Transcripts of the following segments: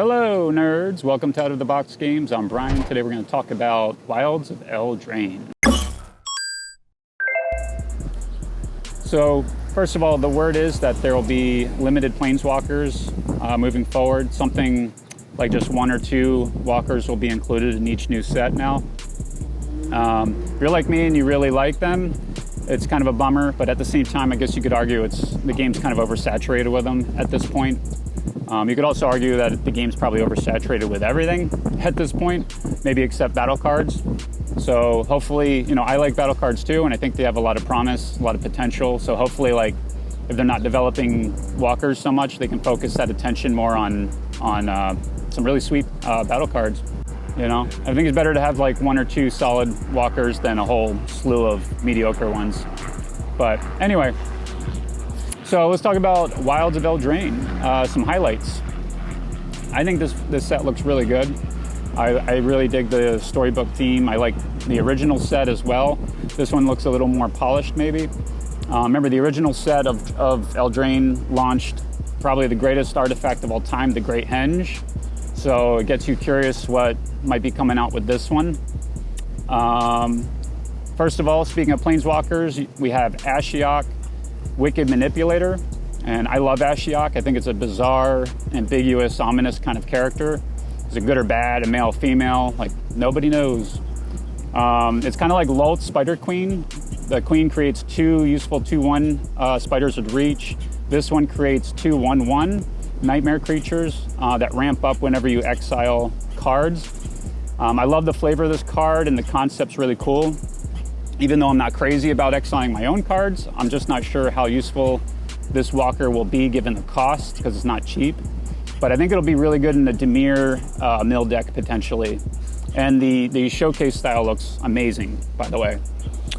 Hello nerds, welcome to Out of the Box Games. I'm Brian. Today we're going to talk about Wilds of Eldraine. So first of all, the word is that there will be limited Planeswalkers moving forward. Something like just 1 or 2 walkers will be included in each new set now. If you're like me and you really like them, it's kind of a bummer, but at the same time, I guess you could argue the game's kind of oversaturated with them at this point. You could also argue that the game's probably oversaturated with everything at this point, maybe except battle cards. So hopefully, I like battle cards too, and I think they have a lot of promise, a lot of potential. So hopefully, if they're not developing walkers so much, they can focus that attention more on some really sweet battle cards. I think it's better to have 1 or 2 solid walkers than a whole slew of mediocre ones. But anyway, so let's talk about Wilds of Eldraine, some highlights. I think this set looks really good. I really dig the storybook theme. I like the original set as well. This one looks a little more polished maybe. Remember the original set of Eldraine launched probably the greatest artifact of all time, the Great Henge. So it gets you curious what might be coming out with this one. First of all, speaking of Planeswalkers, we have Ashiok, Wicked Manipulator, and I love Ashiok. I think it's a bizarre, ambiguous, ominous kind of character. Is it good or bad, a male, female? Nobody knows. It's kind of like Lolth, Spider Queen. The Queen creates 2 useful 2/1 spiders with reach. This one creates 2 1/1 nightmare creatures that ramp up whenever you exile cards. I love the flavor of this card, and the concept's really cool. Even though I'm not crazy about exiling my own cards, I'm just not sure how useful this walker will be given the cost, because it's not cheap. But I think it'll be really good in the Dimir mill deck potentially. And the showcase style looks amazing, by the way.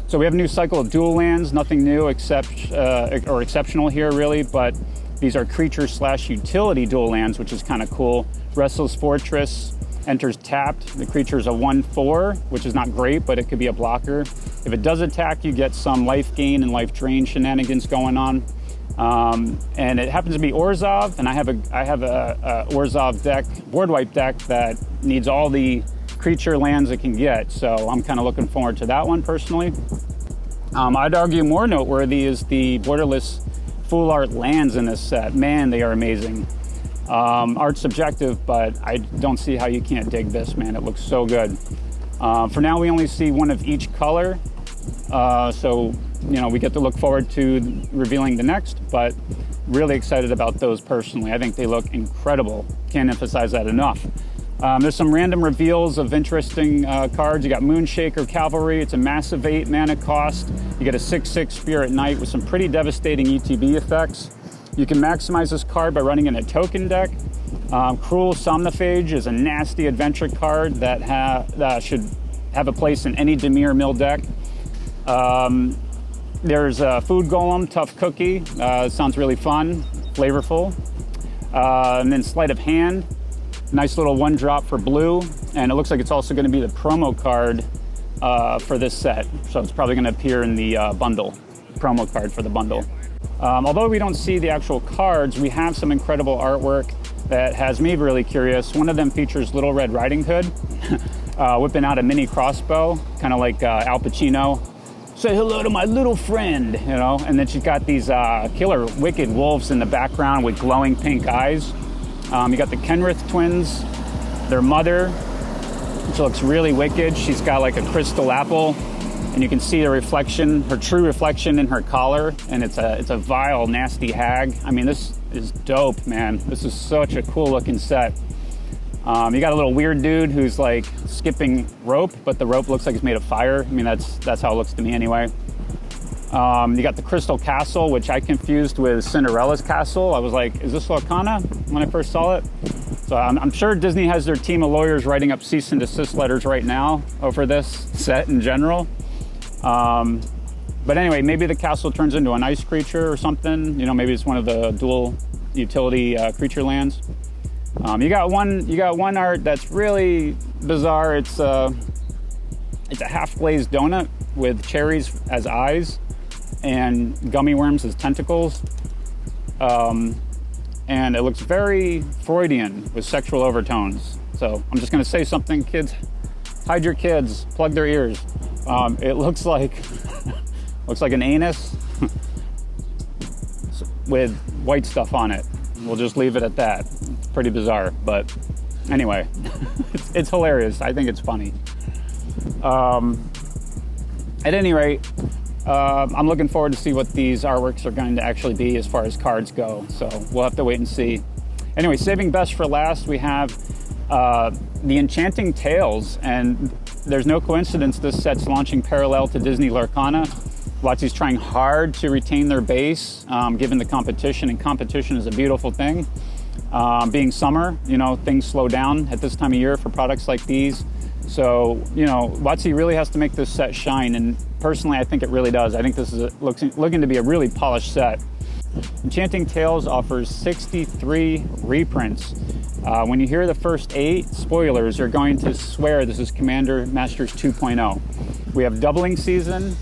So we have a new cycle of dual lands, nothing new or exceptional here really, but these are creature/utility dual lands, which is kind of cool. Restless Fortress enters tapped. The creature is a 1/4, which is not great, but it could be a blocker. If it does attack, you get some life gain and life drain shenanigans going on. And it happens to be Orzhov, and I have a Orzhov deck, board wipe deck that needs all the creature lands it can get. So I'm kind of looking forward to that one personally. I'd argue more noteworthy is the borderless full art lands in this set. Man, they are amazing. Art's subjective, but I don't see how you can't dig this, man. It looks so good. For now, we only see 1 of each color. So, we get to look forward to revealing the next, but really excited about those personally. I think they look incredible. Can't emphasize that enough. There's some random reveals of interesting cards. You got Moonshaker Cavalry. It's a massive 8 mana cost. You get a 6/6 Spirit Knight with some pretty devastating ETB effects. You can maximize this card by running in a token deck. Cruel Somnophage is a nasty adventure card that should have a place in any Dimir mill deck. There's a Food Golem, Tough Cookie. Sounds really fun, flavorful. And then Sleight of Hand. Nice little 1-drop for blue. And it looks like it's also going to be the promo card for this set. So it's probably going to appear in the bundle, promo card for the bundle. Although we don't see the actual cards, we have some incredible artwork that has me really curious. One of them features Little Red Riding Hood whipping out a mini crossbow, kind of like Al Pacino. Say hello to my little friend, And then she's got these killer wicked wolves in the background with glowing pink eyes. You got the Kenrith twins, their mother, which looks really wicked. She's got like a crystal apple, and you can see the reflection, her true reflection in her collar, and it's a vile, nasty hag. I mean, this is dope, man. This is such a cool looking set. You got a little weird dude who's like skipping rope, but the rope looks like it's made of fire. I mean, that's how it looks to me anyway. You got the Crystal Castle, which I confused with Cinderella's Castle. I was like, is this Lorcana when I first saw it? So I'm sure Disney has their team of lawyers writing up cease and desist letters right now over this set in general. But anyway, maybe the castle turns into an ice creature or something. Maybe it's one of the dual utility creature lands. You got one art that's really bizarre. It's a half glazed donut with cherries as eyes and gummy worms as tentacles. and it looks very Freudian with sexual overtones. So I'm just gonna say something, kids, hide your kids, plug their ears. It looks like an anus with white stuff on it. We'll just leave it at that. It's pretty bizarre, but anyway, it's hilarious. I think it's funny. At any rate, I'm looking forward to see what these artworks are going to actually be as far as cards go. So we'll have to wait and see. Anyway, saving best for last, we have the Enchanting Tales, and there's no coincidence this set's launching parallel to Disney Lorcana. WotC's trying hard to retain their base, given the competition, and competition is a beautiful thing. Being summer, you know, things slow down at this time of year for products like these. So, you know, WotC really has to make this set shine, and personally, I think it really does. I think this is looking to be a really polished set. Enchanting Tales offers 63 reprints. When you hear the first 8, spoilers, you're going to swear this is Commander Masters 2.0. We have Doubling Season,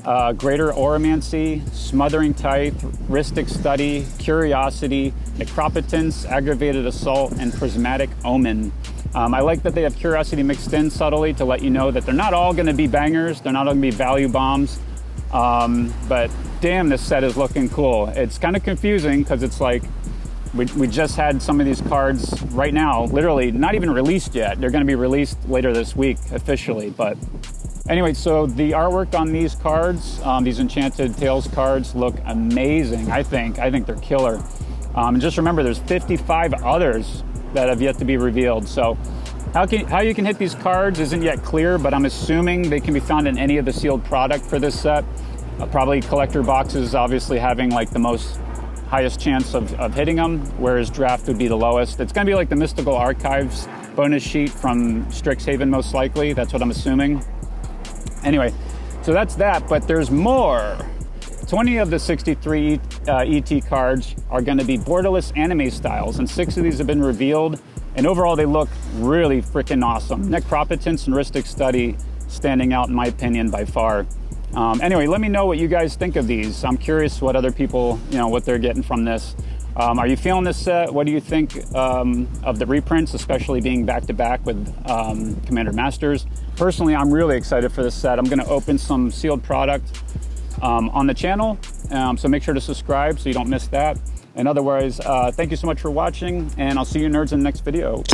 Greater Oromancy, Smothering Tithe, Rhystic Study, Curiosity, Necropotence, Aggravated Assault, and Prismatic Omen. I like that they have Curiosity mixed in subtly to let you know that they're not all going to be bangers, they're not all going to be value bombs, but damn, this set is looking cool. It's kind of confusing because it's like we just had some of these cards right now, literally not even released yet. They're going to be released later this week officially, but anyway, so the artwork on these cards, these Enchanted Tales cards, look amazing. I think they're killer. And just remember, there's 55 others that have yet to be revealed. So how you can hit these cards isn't yet clear, but I'm assuming they can be found in any of the sealed product for this set. Probably collector boxes obviously having like the highest chance of hitting them, whereas draft would be the lowest. It's gonna be like the Mystical Archives bonus sheet from Strixhaven most likely. That's what I'm assuming. Anyway, so that's that, but there's more. 20 of the 63 ET cards are going to be borderless anime styles, and 6 of these have been revealed, and overall they look really freaking awesome. Necropotence and Rhystic Study standing out in my opinion by far. Anyway, let me know what you guys think of these. I'm curious what other people, you know, what they're getting from this. Are you feeling this set? What do you think of the reprints, especially being back-to-back with Commander Masters? Personally, I'm really excited for this set. I'm going to open some sealed product on the channel, so make sure to subscribe so you don't miss that. And otherwise, thank you so much for watching, and I'll see you nerds in the next video.